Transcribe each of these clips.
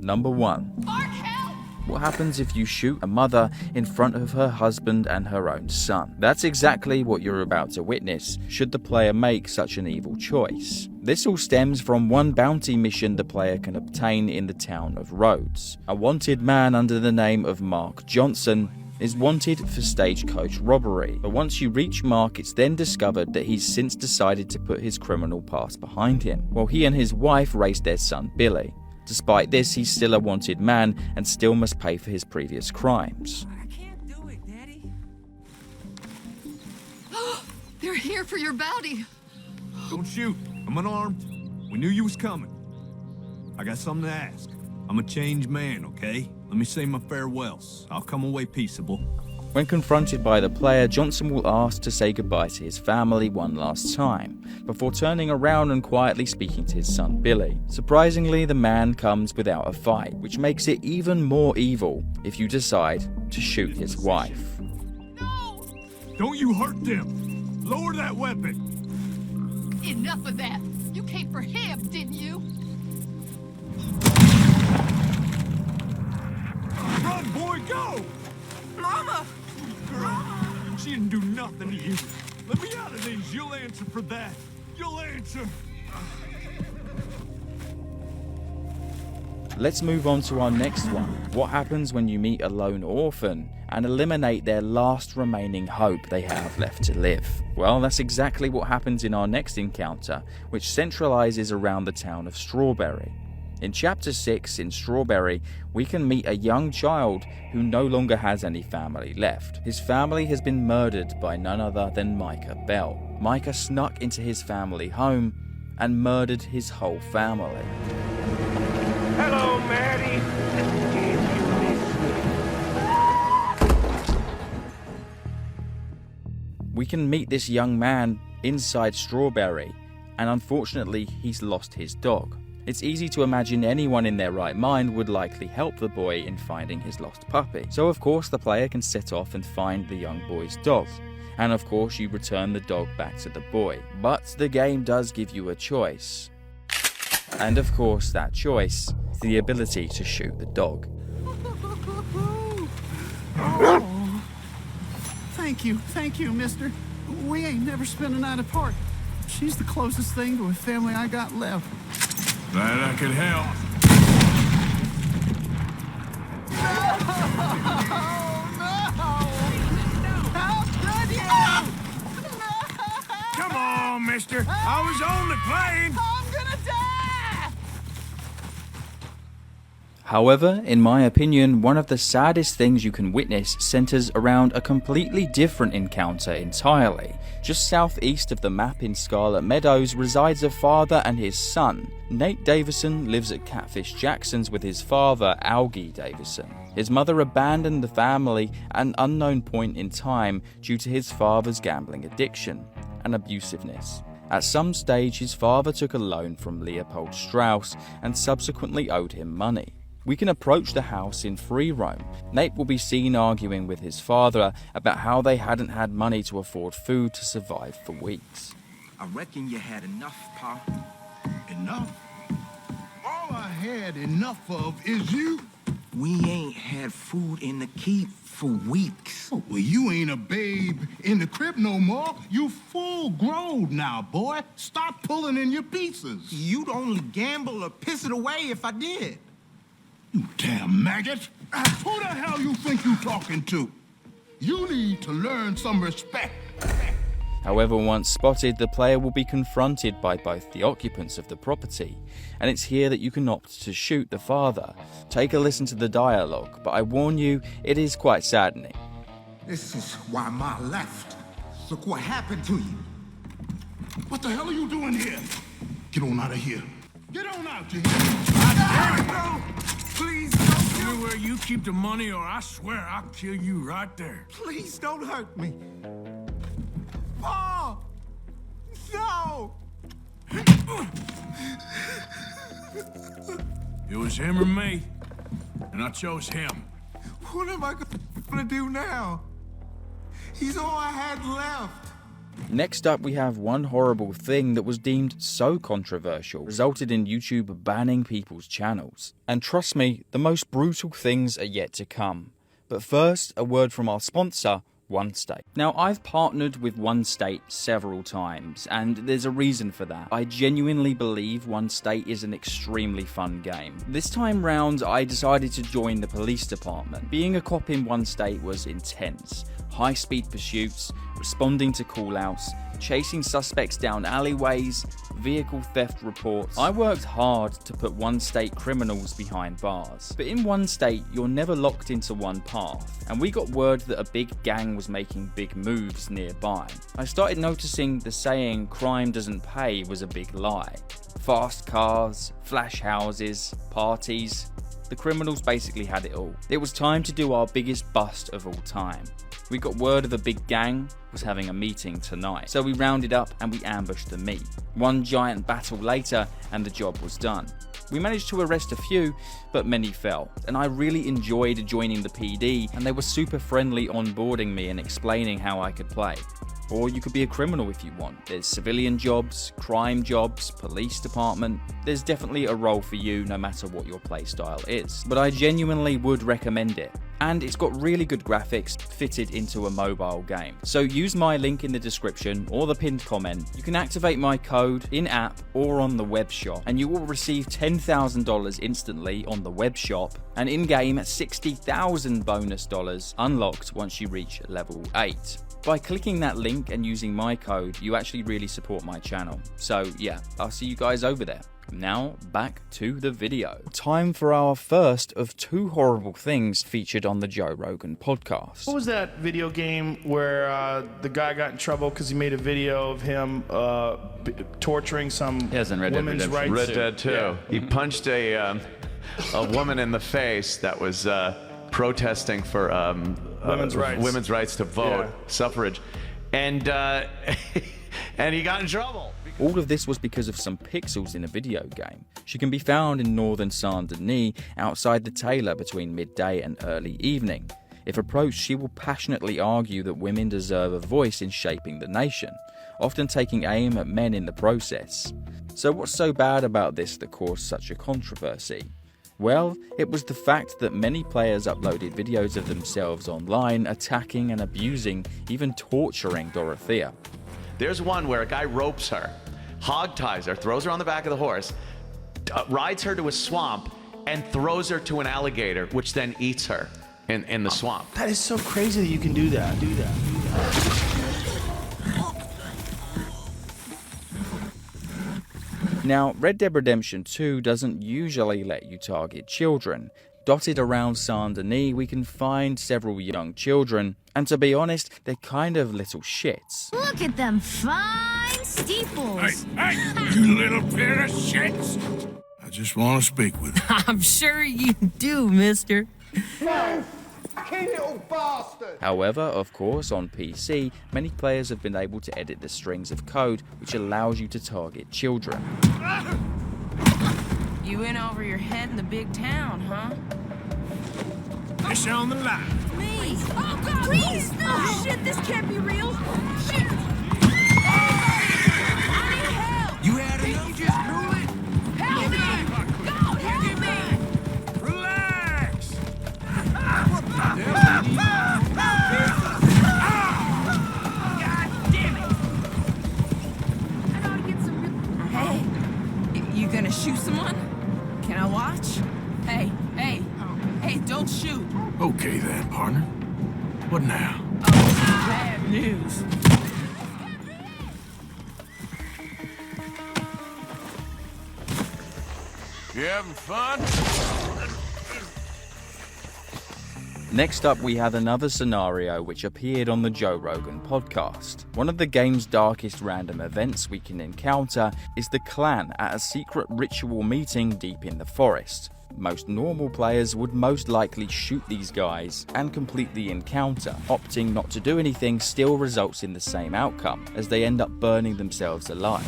Number 1. What happens if you shoot a mother in front of her husband and her own son? That's exactly what you're about to witness, should the player make such an evil choice. This all stems from one bounty mission the player can obtain in the town of Rhodes. A wanted man under the name of Mark Johnson is wanted for stagecoach robbery, but once you reach Mark, it's then discovered that he's since decided to put his criminal past behind him, while he and his wife raised their son Billy. Despite this, he's still a wanted man and still must pay for his previous crimes. I can't do it, Daddy. They're here for your bounty. Don't shoot. I'm unarmed. We knew you was coming. I got something to ask. I'm a changed man, okay? Let me say my farewells. I'll come away peaceable. When confronted by the player, Johnson will ask to say goodbye to his family one last time, before turning around and quietly speaking to his son Billy. Surprisingly, the man comes without a fight, which makes it even more evil if you decide to shoot his wife. No! Don't you hurt them! Lower that weapon! Enough of that! You came for him, didn't you? Run, boy, go! Mama! Girl, she didn't do nothing to you. Let me out of these. You'll answer for that. You'll answer. Let's move on to our next one. What happens when you meet a lone orphan and eliminate their last remaining hope they have left to live? Well, that's exactly what happens in our next encounter, which centralizes around the town of Strawberry. In Chapter 6, in Strawberry, we can meet a young child who no longer has any family left. His family has been murdered by none other than Micah Bell. Micah snuck into his family home and murdered his whole family. Hello, Maddie. We can meet this young man inside Strawberry, and unfortunately, he's lost his dog. It's easy to imagine anyone in their right mind would likely help the boy in finding his lost puppy. So of course the player can set off and find the young boy's dog. And of course you return the dog back to the boy. But the game does give you a choice. And of course that choice is the ability to shoot the dog. Oh. Thank you, mister. We ain't never spent a night apart. She's the closest thing to a family I got left. Glad I could help. Come on, mister. I was only playing. I'm gonna die! However, in my opinion, one of the saddest things you can witness centers around a completely different encounter entirely. Just southeast of the map in Scarlet Meadows resides a father and his son. Nate Davison lives at Catfish Jackson's with his father, Algie Davison. His mother abandoned the family at an unknown point in time due to his father's gambling addiction and abusiveness. At some stage, his father took a loan from Leopold Strauss and subsequently owed him money. We can approach the house in free roam. Nate will be seen arguing with his father about how they hadn't had money to afford food to survive for weeks. I reckon you had enough, Pa. Enough? All I had enough of is you. We ain't had food in the keep for weeks. Oh, well, you ain't a babe in the crib no more. You full grown now, boy. Stop pulling in your pieces. You'd only gamble or piss it away if I did. You damn maggot. Who the hell you think you talking to? You need to learn some respect. However, once spotted, the player will be confronted by both the occupants of the property, and it's here that you can opt to shoot the father. Take a listen to the dialogue, but I warn you, it is quite saddening. This is why Ma left. Look what happened to you. What the hell are you doing here? Get on out of here. Get on out, you hear? No! Please don't tell me where you keep the money, or I swear I'll kill you right there. Please don't hurt me. Pa! No! It was him or me, and I chose him. What am I gonna do now? He's all I had left. Next up, we have one horrible thing that was deemed so controversial, resulted in YouTube banning people's channels. And trust me, the most brutal things are yet to come. But first, a word from our sponsor, One State. Now, I've partnered with One State several times, and there's a reason for that. I genuinely believe One State is an extremely fun game. This time round, I decided to join the police department. Being a cop in One State was intense. High-speed pursuits, responding to call-outs, chasing suspects down alleyways, vehicle theft reports. I worked hard to put One State criminals behind bars. But in One State, you're never locked into one path, and we got word that a big gang was making big moves nearby. I started noticing the saying crime doesn't pay was a big lie. Fast cars, flash houses, parties. The criminals basically had it all. It was time to do our biggest bust of all time. We got word of a big gang was having a meeting tonight, so we rounded up and we ambushed the meet. One giant battle later and the job was done. We managed to arrest a few, but many fell, and I really enjoyed joining the PD, and they were super friendly onboarding me and explaining how I could play. Or you could be a criminal if you want. There's civilian jobs, crime jobs, police department. There's definitely a role for you no matter what your playstyle is. But I genuinely would recommend it. And it's got really good graphics fitted into a mobile game. So use my link in the description or the pinned comment. You can activate my code in-app or on the webshop, and you will receive $10,000 instantly on the webshop, and in-game 60,000 bonus dollars unlocked once you reach level 8. By clicking that link and using my code, you actually really support my channel. So yeah, I'll see you guys over there. Now, back to the video. Time for our first of two horrible things featured on the Joe Rogan podcast. What was that video game where the guy got in trouble because he made a video of him torturing some women's rights? Red Dead 2. Yeah. He punched a woman in the face that was protesting for women's rights to vote, suffrage, and he got in trouble. All of this was because of some pixels in a video game. She can be found in northern Saint-Denis, outside the tailor between midday and early evening. If approached, she will passionately argue that women deserve a voice in shaping the nation, often taking aim at men in the process. So what's so bad about this that caused such a controversy? Well, it was the fact that many players uploaded videos of themselves online attacking and abusing, even torturing Dorothea. There's one where a guy ropes her, hog ties her, throws her on the back of the horse, rides her to a swamp, and throws her to an alligator, which then eats her in the swamp. That is so crazy that you can do that. Now, Red Dead Redemption 2 doesn't usually let you target children. Dotted around Saint-Denis, we can find several young children, and to be honest, they're kind of little shits. Look at them fine steeples. Hey, you little pair of shits! I just want to speak with you. I'm sure you do, mister. Little bastard! However, of course, on PC, many players have been able to edit the strings of code which allows you to target children. You in over your head in the big town, huh? Fish on the line. Please! Oh, God! Please! No! Oh, shit, this can't be real! Shit! I need help! You had enough? Just do it. Help me! God, help me! Relax. God damn it! I gotta get some... Hey, you gonna shoot someone? Can I watch? Hey, don't shoot. Okay then, partner. What now? Oh, bad news. You having fun? Next up, we have another scenario which appeared on the Joe Rogan podcast. One of the game's darkest random events we can encounter is the clan at a secret ritual meeting deep in the forest. Most normal players would most likely shoot these guys and complete the encounter. Opting not to do anything still results in the same outcome, as they end up burning themselves alive.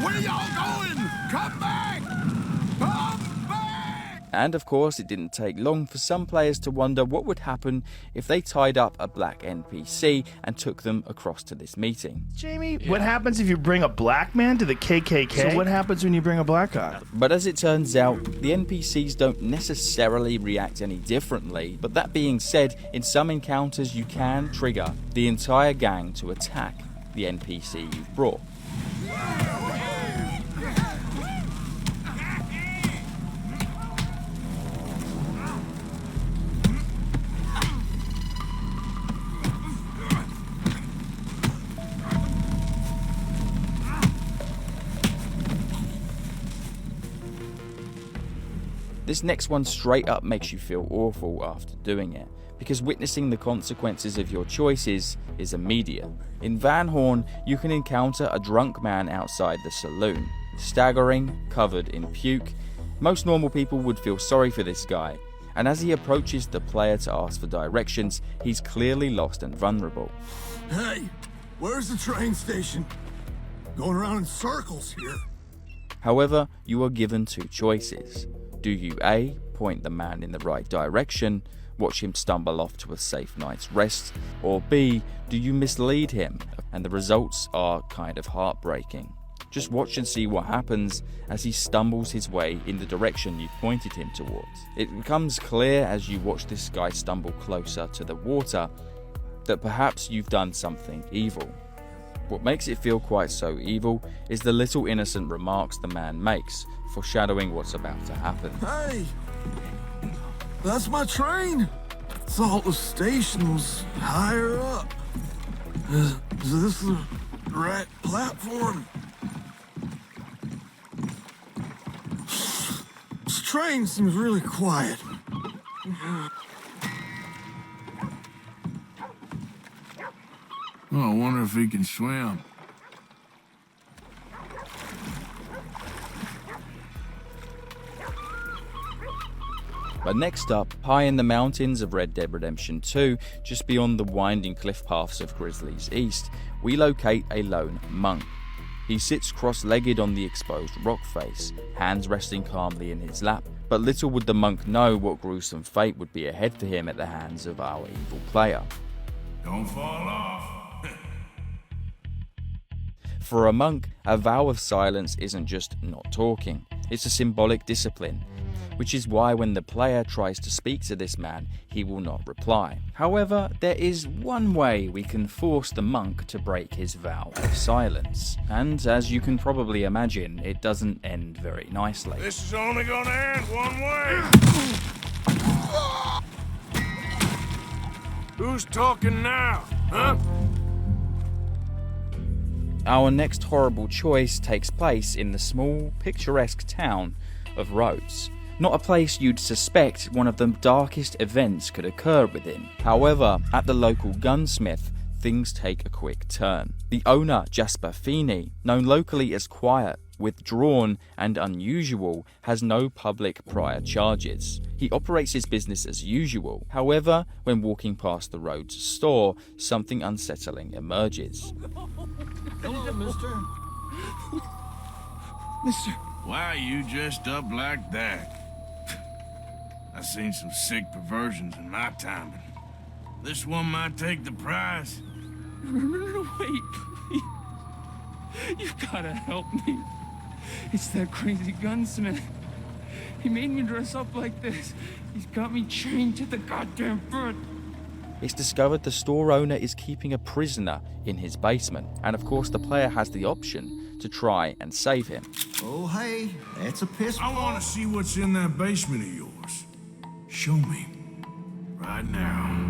Where y'all And of course, it didn't take long for some players to wonder what would happen if they tied up a black NPC and took them across to this meeting. Jamie, what happens if you bring a black man to the KKK? So what happens when you bring a black guy? But as it turns out, the NPCs don't necessarily react any differently. But that being said, in some encounters you can trigger the entire gang to attack the NPC you've brought. This next one straight up makes you feel awful after doing it, because witnessing the consequences of your choices is immediate. In Van Horn, you can encounter a drunk man outside the saloon, staggering, covered in puke. Most normal people would feel sorry for this guy, and as he approaches the player to ask for directions, he's clearly lost and vulnerable. Hey, where's the train station? Going around in circles here. However, you are given two choices. Do you A, point the man in the right direction, watch him stumble off to a safe night's rest, or B, do you mislead him? And the results are kind of heartbreaking. Just watch and see what happens as he stumbles his way in the direction you pointed him towards. It becomes clear as you watch this guy stumble closer to the water that perhaps you've done something evil. What makes it feel quite so evil is the little innocent remarks the man makes, foreshadowing what's about to happen. Hey, that's my train. Thought the station was higher up. Is this the right platform? This train seems really quiet. Oh, I wonder if he can swim. But next up, high in the mountains of Red Dead Redemption 2, just beyond the winding cliff paths of Grizzly's East, we locate a lone monk. He sits cross-legged on the exposed rock face, hands resting calmly in his lap, but little would the monk know what gruesome fate would be ahead for him at the hands of our evil player. Don't fall off. For a monk, a vow of silence isn't just not talking, it's a symbolic discipline, which is why when the player tries to speak to this man, he will not reply. However, there is one way we can force the monk to break his vow of silence, and as you can probably imagine, it doesn't end very nicely. This is only gonna end one way. Who's talking now, huh? Our next horrible choice takes place in the small, picturesque town of Rhodes. Not a place you'd suspect one of the darkest events could occur within. However, at the local gunsmith, things take a quick turn. The owner, Jasper Feeney, known locally as quiet, withdrawn, and unusual, has no public prior charges. He operates his business as usual. However, when walking past the Rhodes store, something unsettling emerges. Hello, mister. Mister. Why are you dressed up like that? I've seen some sick perversions in my time. This one might take the prize. No, wait, please. You gotta help me. It's that crazy gunsmith. He made me dress up like this. He's got me chained to the goddamn bed. It's discovered the store owner is keeping a prisoner in his basement, and of course the player has the option to try and save him. Oh, hey, that's a pistol. I want to see what's in that basement of yours. Show me. Right now.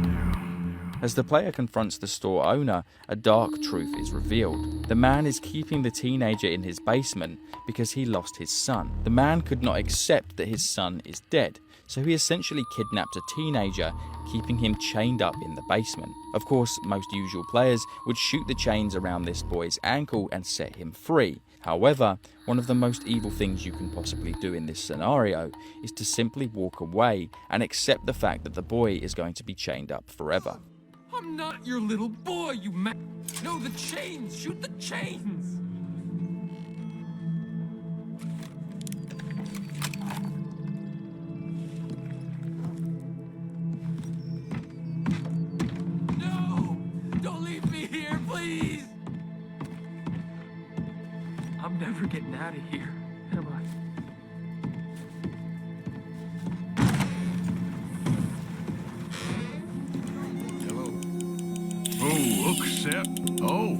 As the player confronts the store owner, a dark truth is revealed. The man is keeping the teenager in his basement because he lost his son. The man could not accept that his son is dead, so he essentially kidnapped a teenager, keeping him chained up in the basement. Of course, most usual players would shoot the chains around this boy's ankle and set him free. However, one of the most evil things you can possibly do in this scenario is to simply walk away and accept the fact that the boy is going to be chained up forever. I'm not your little boy, you No, the chains! Shoot the chains! never getting out of here, am I? Oh, accept. Oh,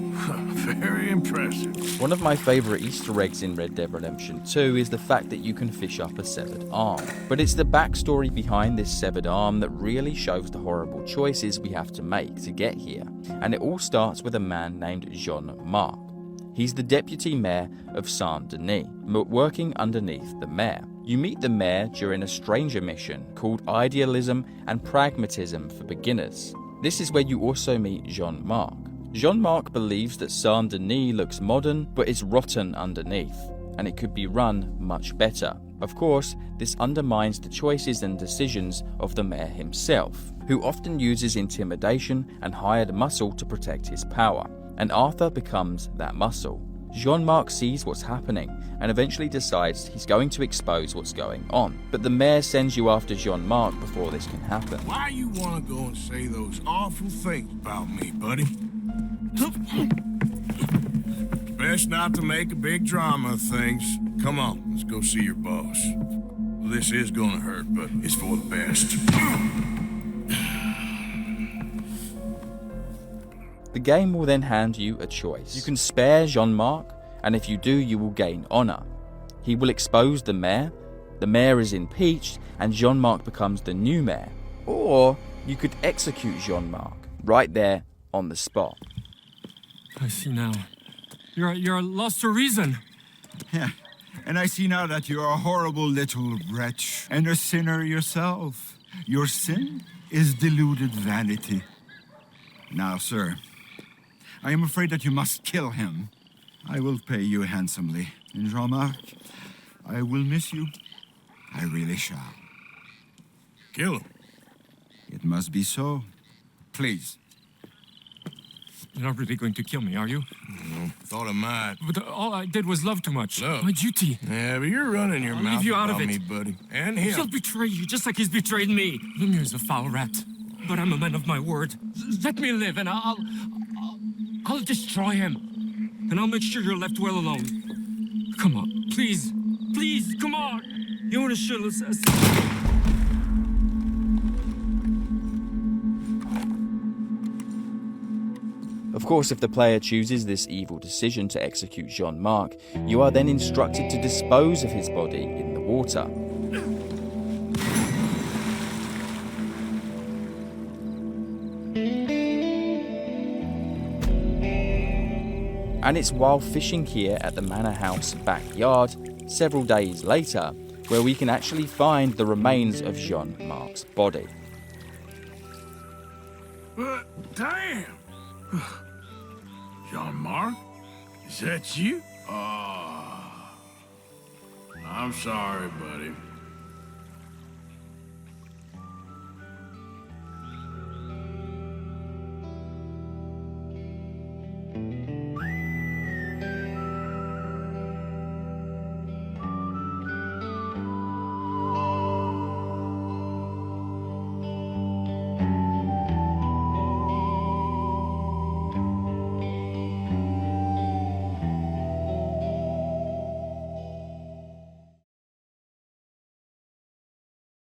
very impressive. One of my favourite Easter eggs in Red Dead Redemption 2 is the fact that you can fish up a severed arm. But it's the backstory behind this severed arm that really shows the horrible choices we have to make to get here. And it all starts with a man named Jean-Marc. He's the deputy mayor of Saint-Denis, working underneath the mayor. You meet the mayor during a stranger mission called Idealism and Pragmatism for Beginners. This is where you also meet Jean-Marc. Jean-Marc believes that Saint-Denis looks modern, but is rotten underneath, and it could be run much better. Of course, this undermines the choices and decisions of the mayor himself, who often uses intimidation and hired muscle to protect his power, and Arthur becomes that muscle. Jean-Marc sees what's happening and eventually decides he's going to expose what's going on. But the mayor sends you after Jean-Marc before this can happen. Why you want to go and say those awful things about me, buddy? Best not to make a big drama of things. Come on, let's go see your boss. This is gonna hurt, but it's for the best. The game will then hand you a choice. You can spare Jean-Marc, and if you do, you will gain honor. He will expose the mayor is impeached, and Jean-Marc becomes the new mayor. Or you could execute Jean-Marc right there on the spot. I see now. You're lost to reason. Yeah, and I see now that you're a horrible little wretch and a sinner yourself. Your sin is deluded vanity. Now, sir, I am afraid that you must kill him. I will pay you handsomely. And Jean-Marc, I will miss you. I really shall. Kill him. It must be so. Please. You're not really going to kill me, are you? Thought I might. But all I did was love too much. Love? My duty. Yeah, but you're running your I'll mouth leave you out of about it. me, buddy. And him. He'll betray you just like he's betrayed me. Lumire's a foul rat, but I'm a man of my word. Let me live, and I'll destroy him, and I'll make sure you're left well alone. Come on, please, come on. You want to show us? Of course, if the player chooses this evil decision to execute Jean-Marc, you are then instructed to dispose of his body in the water. And it's while fishing here at the manor house backyard, several days later, where we can actually find the remains of Jean-Marc's body. Damn! Jean-Marc? Is that you? Oh, I'm sorry, buddy.